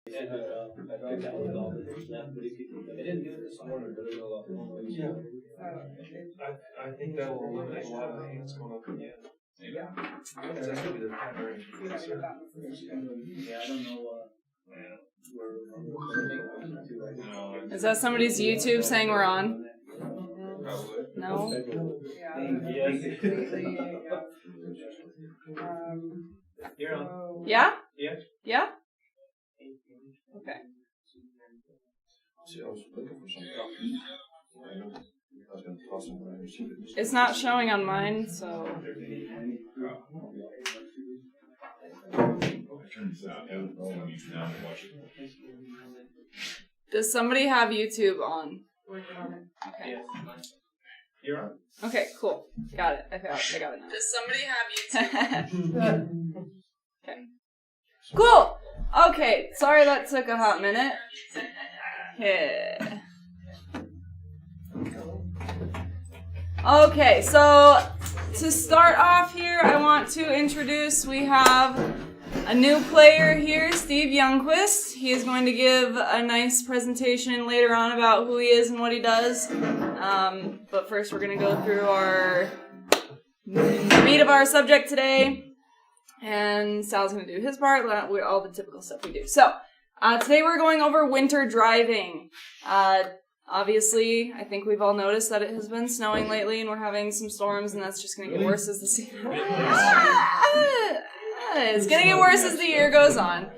I didn't do it this morning, but Yeah. I think that will eliminate a lot of hands going up again. Yeah. Because that's going to be the primary concern. Yeah, I don't know. Is that somebody's YouTube saying we're on? Probably. No? You're on. Yeah? Yeah. Yeah? Okay. See, I was looking for some copies. I was going to toss them around. It's not showing on mine, so. Does somebody have YouTube on? Okay. You're on. Okay, cool. Got it. I got it now. Does somebody have YouTube? Okay. Cool! Okay, sorry that took a hot minute. Yeah. Okay, so to start off here, I want to introduce, we have a new player here, Steve YOUNGQUIST. He is going to give a nice presentation later on about who he is and what he does. But first we're going to go through the meat of our subject today. And Sal's going to do his part, all the typical stuff we do. So, today we're going over winter driving. Obviously, I think we've all noticed that it has been snowing lately and we're having some storms, and that's just going to get worse as the season... It's going to get worse as the year goes on.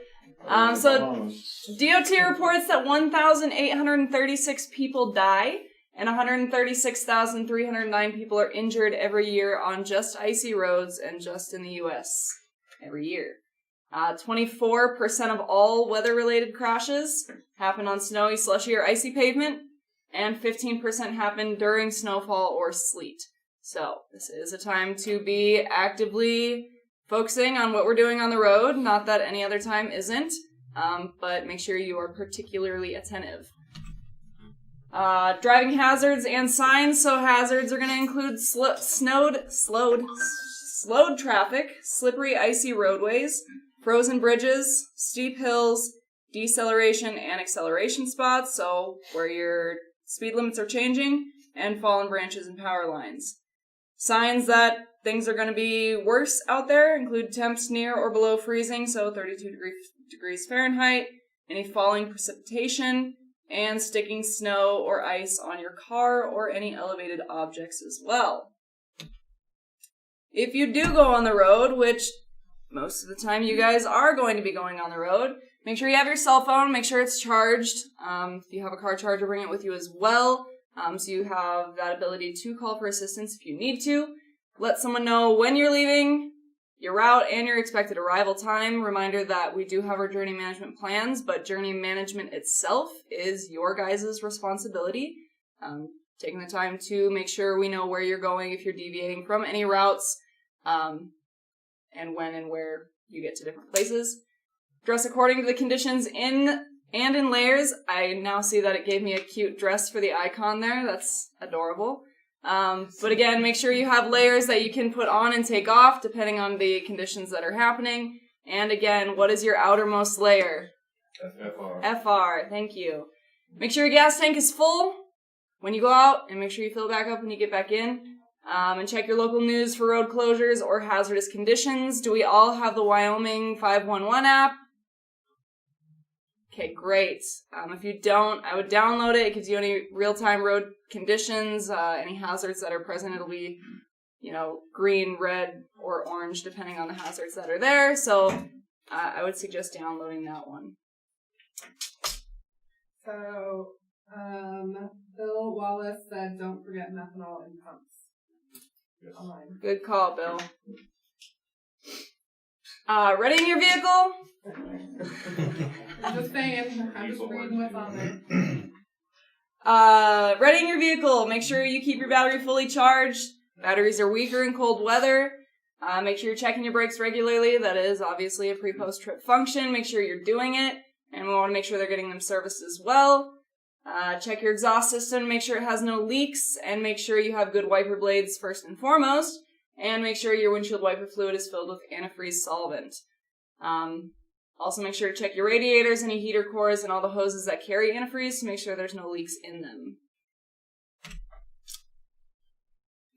So, DOT reports that 1,836 people die and 136,309 people are injured every year on just icy roads and just in the U.S. every year. 24% of all weather-related crashes happen on snowy, slushy, or icy pavement, and 15% happen during snowfall or sleet. So, this is a time to be actively focusing on what we're doing on the road. Not that any other time isn't, but make sure you are particularly attentive. Driving hazards and signs. So hazards are going to include slowed traffic, slippery, icy roadways, frozen bridges, steep hills, deceleration and acceleration spots, so where your speed limits are changing, and fallen branches and power lines. Signs that things are going to be worse out there include temps near or below freezing, so 32 degrees Fahrenheit, any falling precipitation, and sticking snow or ice on your car or any elevated objects as well. If you do go on the road, which most of the time you guys are going to be going on the road, make sure you have your cell phone, make sure it's charged. If you have a car charger, bring it with you as well, so you have that ability to call for assistance if you need to. Let someone know when you're leaving, your route, and your expected arrival time. Reminder that we do have our journey management plans, but journey management itself is your guys' responsibility. Taking the time to make sure we know where you're going if you're deviating from any routes, and when and where you get to different places. Dress according to the conditions in layers. I now see that it gave me a cute dress for the icon there. That's adorable. But again, make sure you have layers that you can put on and take off depending on the conditions that are happening. And again, what is your outermost layer? FR, thank you. Make sure your gas tank is full when you go out, and make sure you fill it back up when you get back in. And check your local news for road closures or hazardous conditions. Do we all have the Wyoming 511 app? Okay, great. If you don't, I would download it. It gives you any real-time road conditions, any hazards that are present. It'll be, green, red, or orange, depending on the hazards that are there. So I would suggest downloading that one. So, Bill Wallace said, don't forget methanol in pumps. Yes. Online. Good call, Bill. Readying your vehicle? I'm just saying, I'm just reading what's on there. Readying your vehicle. Make sure you keep your battery fully charged. Batteries are weaker in cold weather. Make sure you're checking your brakes regularly. That is obviously a pre-post trip function. Make sure you're doing it. And we want to make sure they're getting them serviced as well. Check your exhaust system. Make sure it has no leaks. And make sure you have good wiper blades first and foremost. And make sure your windshield wiper fluid is filled with antifreeze solvent. Also make sure to check your radiators, any heater cores, and all the hoses that carry antifreeze to make sure there's no leaks in them.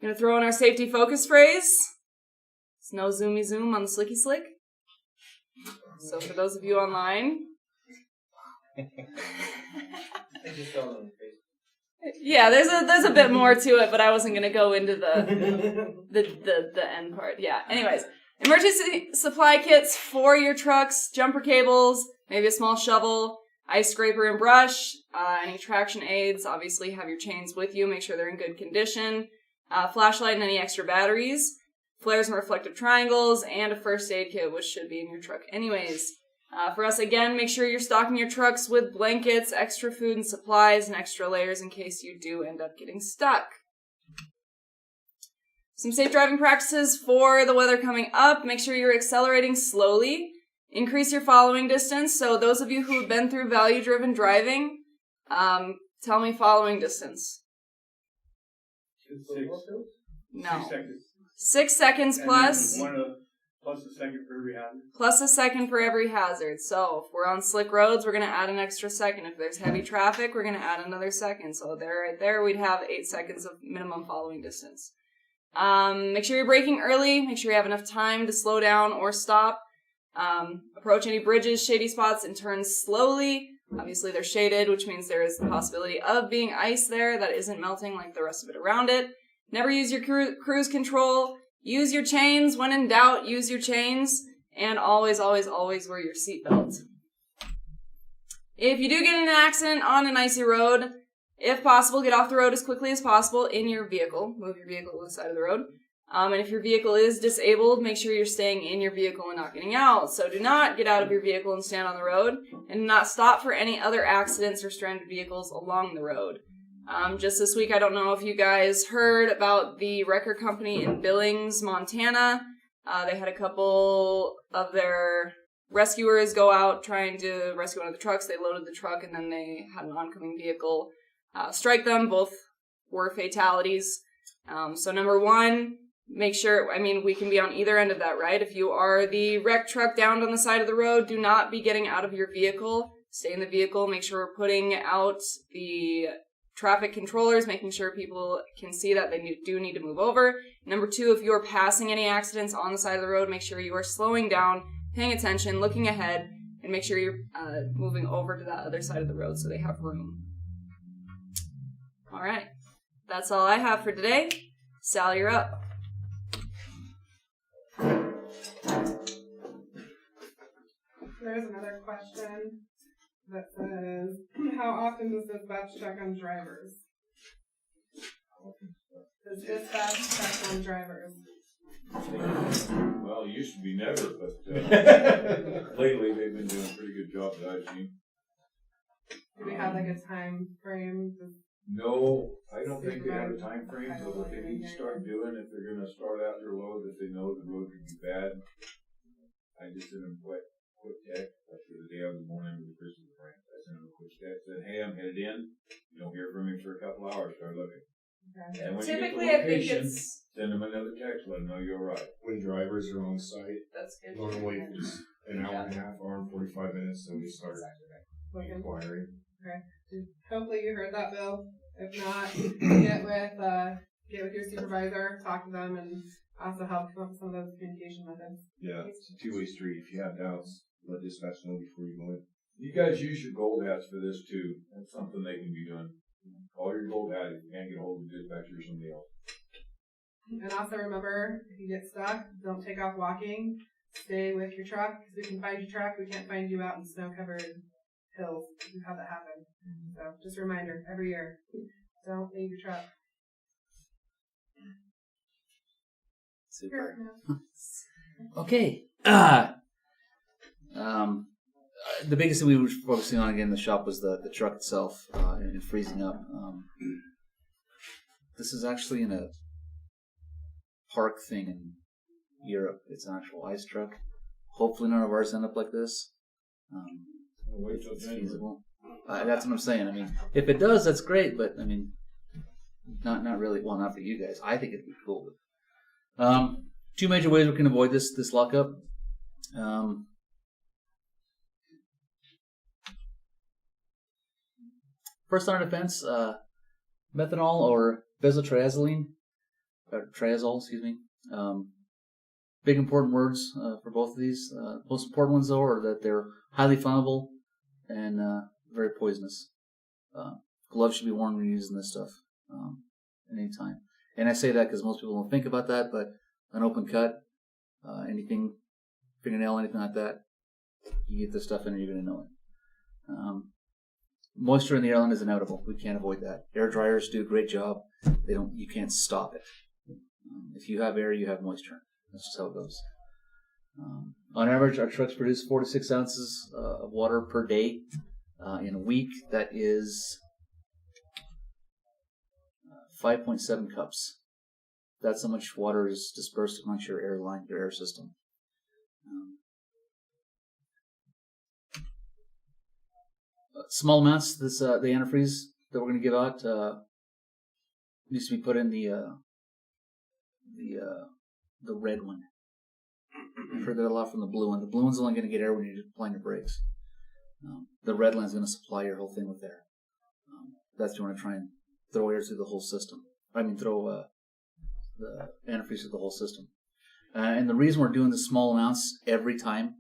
Gonna throw in our safety focus phrase. It's no zoomy zoom on the slicky slick. So for those of you online. Yeah, there's a bit more to it, but I wasn't gonna go into the end part. Yeah. Anyways, emergency supply kits for your trucks, jumper cables, maybe a small shovel, ice scraper and brush, any traction aids. Obviously, have your chains with you. Make sure they're in good condition. Flashlight and any extra batteries, flares and reflective triangles, and a first aid kit, which should be in your truck anyways. For us, again, make sure you're stocking your trucks with blankets, extra food and supplies, and extra layers in case you do end up getting stuck. Some safe driving practices for the weather coming up. Make sure you're accelerating slowly. Increase your following distance. So those of you who have been through value-driven driving, tell me following distance. 6. No. 6 seconds. 6 seconds plus. Plus a second for every hazard. Plus a second for every hazard. So if we're on slick roads, we're going to add an extra second. If there's heavy traffic, we're going to add another second. So right there, we'd have 8 seconds of minimum following distance. Make sure you're braking early. Make sure you have enough time to slow down or stop. Approach any bridges, shady spots, and turn slowly. Obviously, they're shaded, which means there is the possibility of being ice there that isn't melting like the rest of it around it. Never use your cruise control. Use your chains. When in doubt, use your chains. And always, always, always wear your seatbelt. If you do get in an accident on an icy road, if possible, get off the road as quickly as possible in your vehicle. Move your vehicle to the side of the road. And if your vehicle is disabled, make sure you're staying in your vehicle and not getting out. So do not get out of your vehicle and stand on the road, and do not stop for any other accidents or stranded vehicles along the road. Just this week, I don't know if you guys heard about the wrecker company in Billings, Montana. They had a couple of their rescuers go out trying to rescue one of the trucks. They loaded the truck, and then they had an oncoming vehicle strike them. Both were fatalities. So number one, make sure, we can be on either end of that, right? If you are the wrecked truck downed on the side of the road, do not be getting out of your vehicle. Stay in the vehicle. Make sure we're putting out the traffic controllers, making sure people can see that they do need to move over. Number two, if you are passing any accidents on the side of the road, make sure you are slowing down, paying attention, looking ahead, and make sure you're moving over to that other side of the road so they have room. All right. That's all I have for today. Sal, you're up. There's another question that says, how often does dispatch check on drivers? Does dispatch check on drivers? Well, it used to be never, but lately they've been doing a pretty good job that I've seen. Do we have like a time frame? No, I don't think they have a time frame, so what they need to start doing, if they're going to start out their load, if they know the road could be bad, I just send them a quick text. Like the other day I was going into the Christmas branch. I sent them a quick text, said, hey, I'm headed in. You don't hear from me for a couple hours, start looking. Okay. And when Typically, you I get the think location, it's... send them another text, let them know you're right. When drivers are on site, That's good. normally it's an hour and a half, hour and 45 minutes, so we start inquiring. Okay. Hopefully you heard that, Bill. If not, get with your supervisor, talk to them, and also help come up with some of those communication methods. Yeah, it's a two-way street. If you have doubts, let dispatch know before you go in. You guys use your gold hats for this too. That's something they can be doing. Call your gold hat if you can't get a hold of the dispatcher or somebody else. And also remember, if you get stuck, don't take off walking. Stay with your truck, because we can find your truck. We can't find you out in snow-covered hills. We've had that happen. So just a reminder, every year, don't leave your truck. Super. Okay. The biggest thing we were focusing on again in the shop was the truck itself and freezing up. This is actually in a park thing in Europe. It's an actual ice truck. Hopefully none of ours end up like this. Wait till It's January. feasible. That's what I'm saying. If it does, that's great, but not really. Well, not for you guys. I think it'd be cool. But, two major ways we can avoid this lockup. first line of defense, methanol or benzotriazole, excuse me. Big important words for both of these. Most important ones, though, are that they're highly flammable and very poisonous. Gloves should be worn when you're using this stuff at any time. And I say that because most people don't think about that, but an open cut, anything, fingernail, anything like that, you get this stuff in and you're going to know it. Moisture in the airline is inevitable. We can't avoid that. Air dryers do a great job. You can't stop it. If you have air, you have moisture. That's just how it goes. On average, our trucks produce 4 to 6 ounces of water per day. In a week, that is 5.7 cups. That's how much water is dispersed amongst your airline, your air system. Small amounts. The antifreeze that we're going to give out needs to be put in the red one. I've heard that a lot from the blue one. The blue one's only going to get air when you're applying your brakes. The red line's going to supply your whole thing with air. That's what you want to try and throw air through the whole system. Throw the antifreeze through the whole system. And the reason we're doing the small amounts every time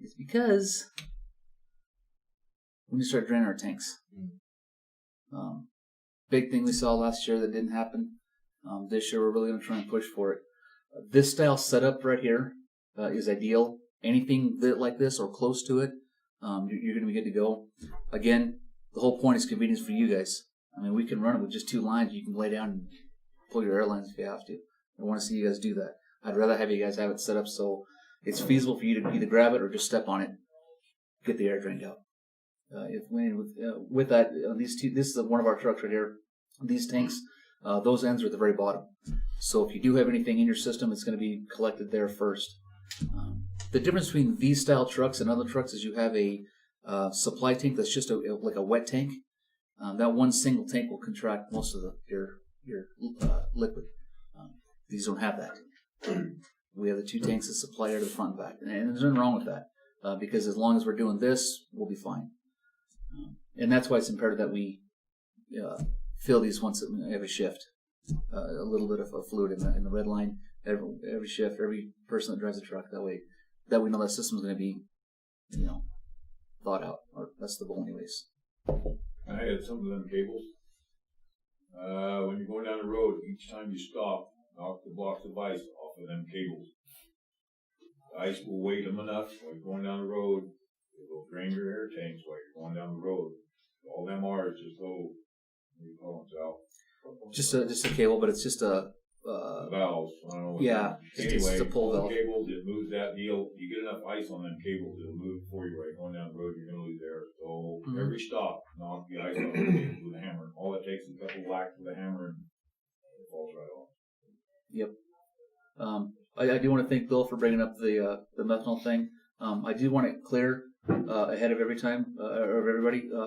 is because we need to start draining our tanks. Big thing we saw last year that didn't happen. This year we're really going to try and push for it. This style setup right here is ideal. Anything like this or close to it, you're going to be good to go. Again, the whole point is convenience for you guys. I mean, we can run it with just 2 lines. You can lay down and pull your airlines if you have to. I want to see you guys do that. I'd rather have you guys have it set up so it's feasible for you to either grab it or just step on it, get the air drained out. With that, these two, this is one of our trucks right here. These tanks, those ends are at the very bottom. So if you do have anything in your system, it's going to be collected there first. The difference between these style trucks and other trucks is you have a supply tank that's just like a wet tank. That one single tank will contract most of your liquid. These don't have that. We have the 2 tanks that supply air to the front and back, and there's nothing wrong with that because as long as we're doing this, we'll be fine. And that's why it's imperative that we fill these once every shift. A little bit of fluid in the red line every shift, every person that drives a truck. That way we know that system's going to be, thought out. Or that's the goal, anyways. I had some of them cables. When you're going down the road, each time you stop, knock the blocks of ice off of them cables. The ice will weight them enough while you're going down the road. It will drain your air tanks while you're going down the road. All them are is just little, what do you call them, Sal? Just a cable, but it's just a valves. I don't know. Yeah. Anyway, just a pull valve. Cables, it moves that deal. You get enough ice on them cables, it'll move for you right going down the road. You're gonna lose air. So every stop, knock the ice off the cables with a hammer. All it takes is a couple whacks with a hammer, and it falls right off. Yep. I do want to thank Bill for bringing up the methanol thing. I do want it clear ahead of everybody.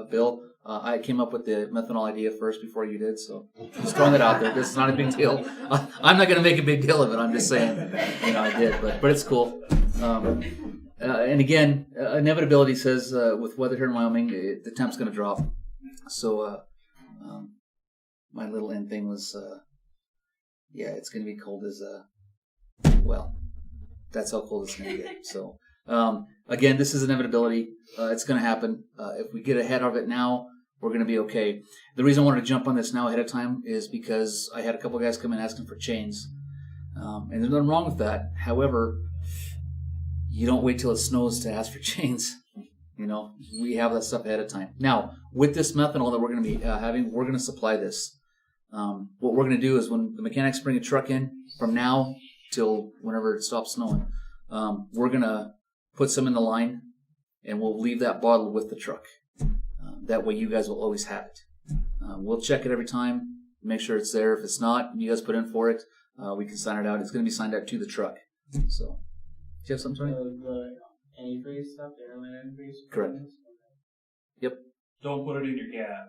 Bill, I came up with the methanol idea first before you did, so just throwing it out there. This is not a big deal. I'm not going to make a big deal of it. I'm just saying, I did, but it's cool. And again, inevitability says with weather here in Wyoming, the temp's going to drop. So my little end thing was, it's going to be cold as that's how cold it's going to get. So again, this is inevitability. It's going to happen. If we get ahead of it now, we're going to be okay. The reason I wanted to jump on this now ahead of time is because I had a couple guys come in asking for chains. And there's nothing wrong with that. However, you don't wait till it snows to ask for chains. We have that stuff ahead of time. Now, with this methanol that we're going to be having, we're going to supply this. What we're going to do is when the mechanics bring a truck in from now till whenever it stops snowing, we're going to put some in the line and we'll leave that bottle with the truck. That way you guys will always have it. We'll check it every time, make sure it's there. If it's not, you guys put in for it. We can sign it out. It's going to be signed out to the truck. So, do you have something, Tony? The antifreeze stuff, the airline antifreeze? Correct. Yep. Don't put it in your cab.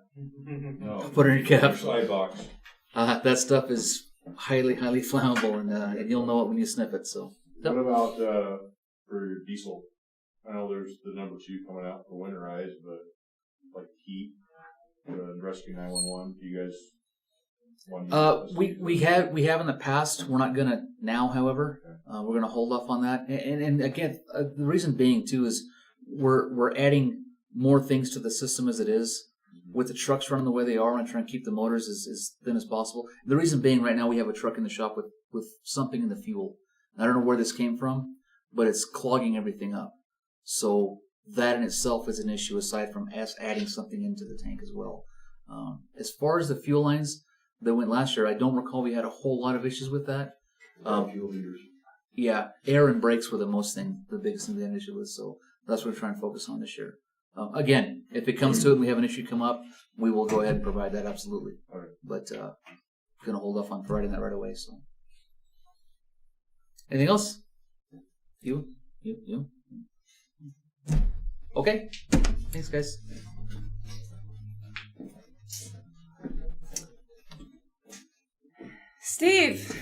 No. Put it in your cab. Slide box. That stuff is highly, highly flammable, and you'll know it when you sniff it. So. What about for your diesel? I know there's the number 2 coming out for winterize, but like heat, rescue 911? Do you guys want to We have in the past. We're not gonna now, however. We're gonna hold off on that. And again, the reason being too is we're adding more things to the system as it is. With the trucks running the way they are, and trying to keep the motors as thin as possible. The reason being, right now we have a truck in the shop with something in the fuel. I don't know where this came from, but it's clogging everything up. So that in itself is an issue, aside from us adding something into the tank as well. As far as the fuel lines that went last year, I don't recall we had a whole lot of issues with that. fuel leaders? Yeah, air and brakes were the biggest thing we had an issue with. So that's what we're trying to focus on this year. Again, if it comes to it and we have an issue come up, we will go ahead and provide that, absolutely. All right. But going to hold off on providing that right away. So, anything else? You? Okay. Thanks, guys. Steve,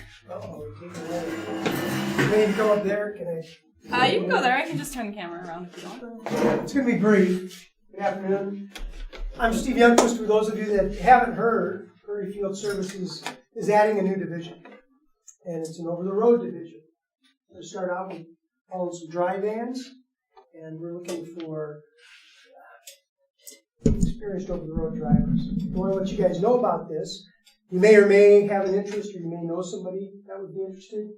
Maybe go up there. Can I? you can go there. I can just turn the camera around if you want. It's going to be brief. Good afternoon. I'm Steve Youngquist. For those of you that haven't heard, Prairie Field Services is adding a new division, and it's an over-the-road division. We're going to start out with hauling some dry vans, and we're looking for experienced over-the-road drivers. I want to let you guys know about this. You may or may have an interest, or you may know somebody that would be interested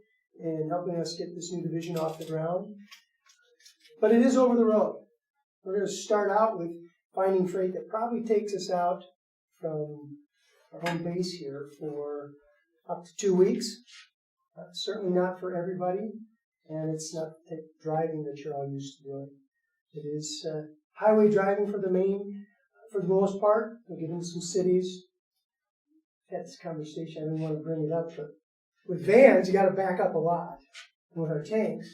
in helping us get this new division off the ground. But it is over the road. We're going to start out with finding freight that probably takes us out from our home base here for up to 2 weeks. Certainly not for everybody, and it's not the driving that you're all used to doing. It is highway driving for the most part. We'll get into some cities. Had this conversation, I didn't want to bring it up, but with vans, you got to back up a lot. And with our tanks,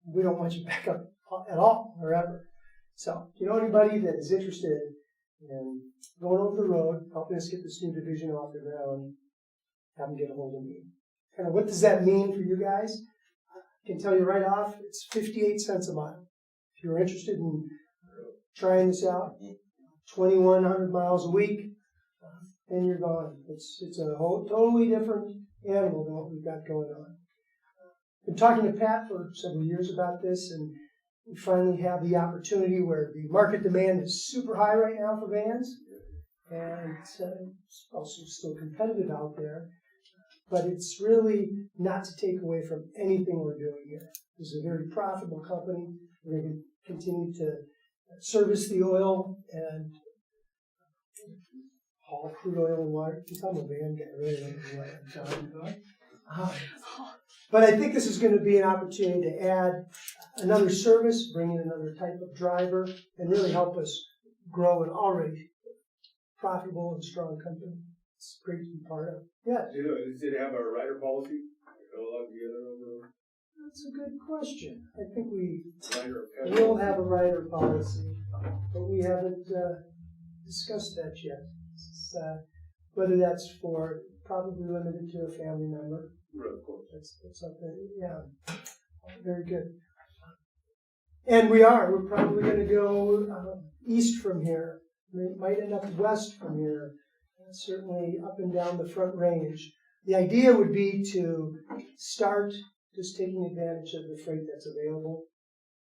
we don't want you to back up at all or ever. So, if you know anybody that is interested in going over the road, helping us get this new division off the ground, have them get a hold of me. Kind of what does that mean for you guys? I can tell you right off, it's 58 cents a mile. If you're interested in trying this out, 2,100 miles a week, then you're gone. It's a whole totally different animal than what we've got going on. I've been talking to Pat for several years about this, and we finally have the opportunity where the market demand is super high right now for vans, and it's also still competitive out there, but it's really not to take away from anything we're doing here. This is a very profitable company. We're going to continue to service the oil and haul crude oil and water. You tell me, man, get rid of it. But I think this is going to be an opportunity to add another service, bring in another type of driver, and really help us grow an already profitable and strong company. It's great to be part of. Yeah. Does it have a rider policy? That's a good question. I think we will have a rider policy, but we haven't discussed that yet. Whether that's for probably limited to a family member. Right, of course. That's something, yeah. Very good. And we're probably going to go east from here. We might end up west from here. Certainly up and down the Front Range. The idea would be to start just taking advantage of the freight that's available,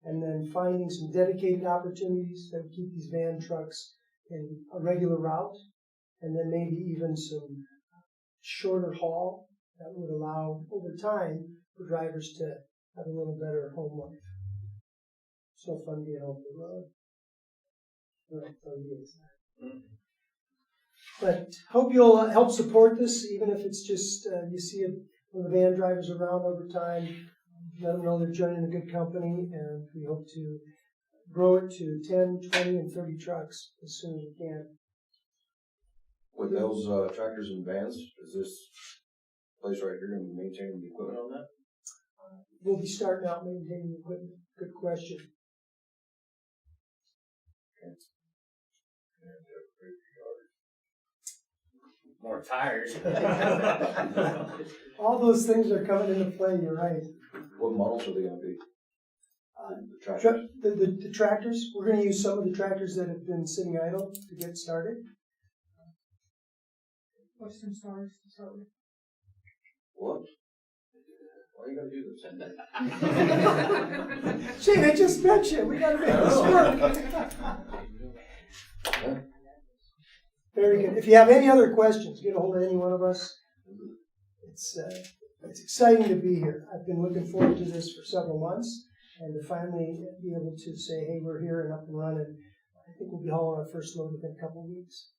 and then finding some dedicated opportunities that keep these van trucks in a regular route, and then maybe even some shorter haul that would allow, over time, for drivers to have a little better home life. So fun being off the road. But hope you'll help support this, even if it's just you see one of the van drivers around over time. Let them know they're joining a good company, and we hope to grow it to 10, 20, and 30 trucks as soon as we can. With those tractors and vans, is this place right here going to be maintaining the equipment on that? We'll be starting out maintaining the equipment. Good question. Okay. More tires. All those things are coming into play, you're right. What models are they going to be? The tractors, we're going to use some of the tractors that have been sitting idle to get started. Western Stars to start with. What? Why are you gonna do this? Shane, I just met you. We got to make this work. Very good. If you have any other questions, get a hold of any one of us. It's exciting to be here. I've been looking forward to this for several months, and to finally be able to say, hey, we're here and up and running. I think we'll be hauling our first load within a couple of weeks.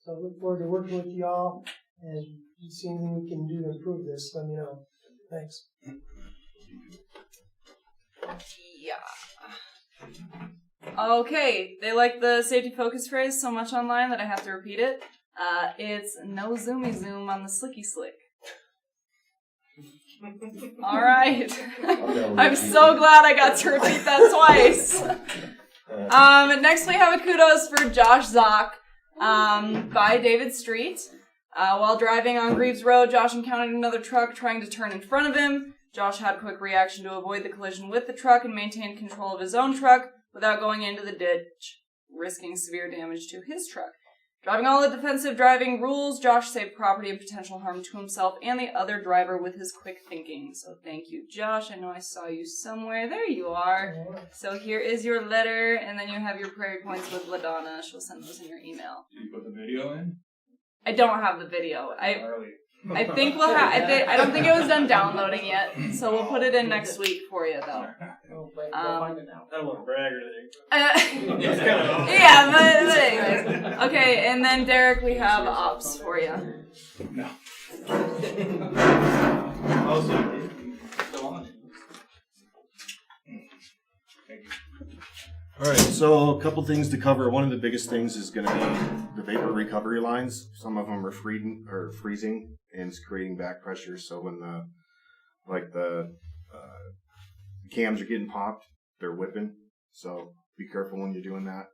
So I look forward to working with y'all, and if you see anything we can do to improve this, let me know. Thanks. Yeah. Okay, they like the safety focus phrase so much online that I have to repeat it. It's no zoomy zoom on the slicky slick. All right. I'm so glad I got to repeat that twice. Next we have a kudos for Josh Zock by David Street. While driving on Greaves Road, Josh encountered another truck trying to turn in front of him. Josh had a quick reaction to avoid the collision with the truck and maintained control of his own truck without going into the ditch, risking severe damage to his truck. Driving all the defensive driving rules, Josh saved property and potential harm to himself and the other driver with his quick thinking. So thank you, Josh. I know I saw you somewhere. There you are. So here is your letter, and then you have your prayer points with LaDonna. She'll send those in your email. Did you put the video in? I don't have the video. I think we'll have. I don't think it was done downloading yet, so we'll put it in next week for you, though. I don't want to brag or anything. Yeah, but anyways. Okay, and then Derek, we have ops for you. No. All right, so a couple things to cover. One of the biggest things is going to be the vapor recovery lines. Some of them are freezing, and it's creating back pressure. So when the cams are getting popped, they're whipping. So be careful when you're doing that.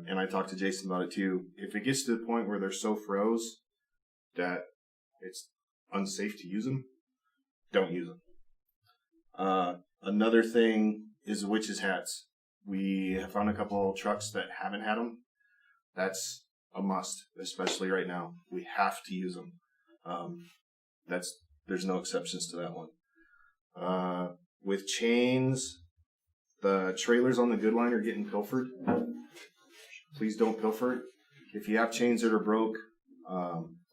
And I talked to Jason about it too. If it gets to the point where they're so froze that it's unsafe to use them, don't use them. Another thing is the witches' hats. We have found a couple trucks that haven't had them. That's a must, especially right now. We have to use them. There's no exceptions to that one. With chains, the trailers on the good line are getting pilfered. Please don't pilfer. If you have chains that are broke,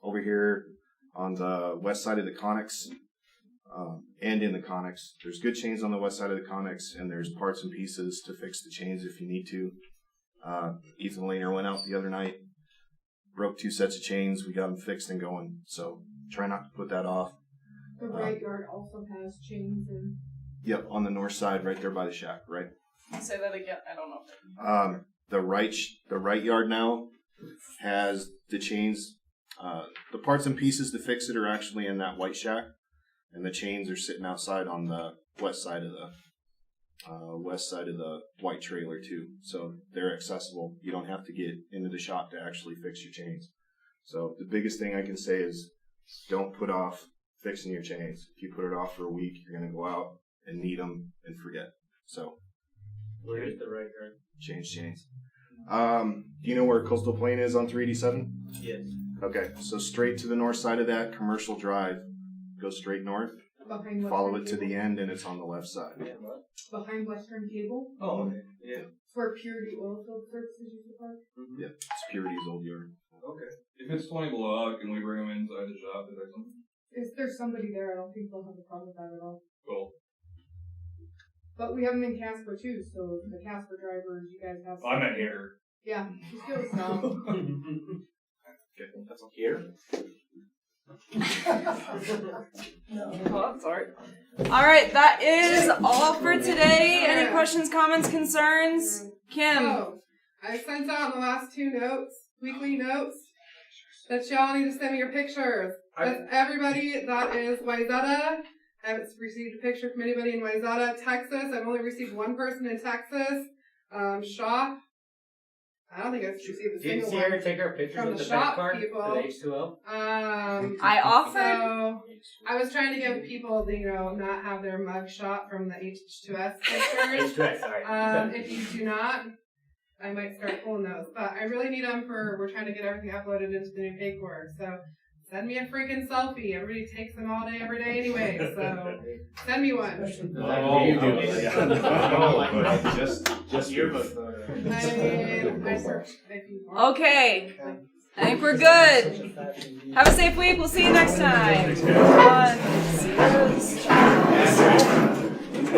over here on the west side of the Connex, and in the Connex, there's good chains on the west side of the Connex, and there's parts and pieces to fix the chains if you need to. Ethan Lehner went out the other night, broke 2 sets of chains. We got them fixed and going. So try not to put that off. The right yard also has chains in. Yep, on the north side, right there by the shack, right? Say that again. I don't know. The right yard now has the chains. The parts and pieces to fix it are actually in that white shack, and the chains are sitting outside on the west side of the white trailer too. So they're accessible. You don't have to get into the shop to actually fix your chains. So the biggest thing I can say is don't put off fixing your chains. If you put it off for a week, you're going to go out and need them and forget. So Where is the right yard? change chains. Do you know where Coastal Plain is on 387? Yes. Okay, so straight to the north side of that, Commercial Drive. Go straight north, Behind follow Western it to the Cable. end, and it's on the left side. Behind Western Cable. Oh, okay. Yeah. It's where Purity Oilfield Services used to park. Yep, it's Purity's old yard. Okay. If it's 20 below, can we bring them inside the shop? Is there something? If there's somebody there, I don't think they'll have a problem with that at all. Cool. But we have them in Casper too, so the Casper drivers, you guys have. I'm at here. Yeah, just give us a nod. Okay. That's here. Oh, sorry. All right, that is all for today. Any questions, comments, concerns? Kim. So, I sent out the last 2 notes, weekly notes, that y'all need to send me your pictures. That's everybody that is Wayzata. I haven't received a picture from anybody in Wayzata, Texas. I've only received one person in Texas, Shaw. I don't think I've received a Did you single see her one. take our pictures From with the the bank shop card people. for the H2O? I offered. So I was trying to give people, not have their mug shot from the H2S pictures. H2S, sorry. If you do not, I might start pulling those. But I really need them we're trying to get everything uploaded into the new paperwork. So send me a freaking selfie. Everybody takes them all day, every day anyway. So send me one. Just yearbook photo. I searched if you want. Okay. I think we're good. Have a safe week. We'll see you next time. On Sierra's Channel.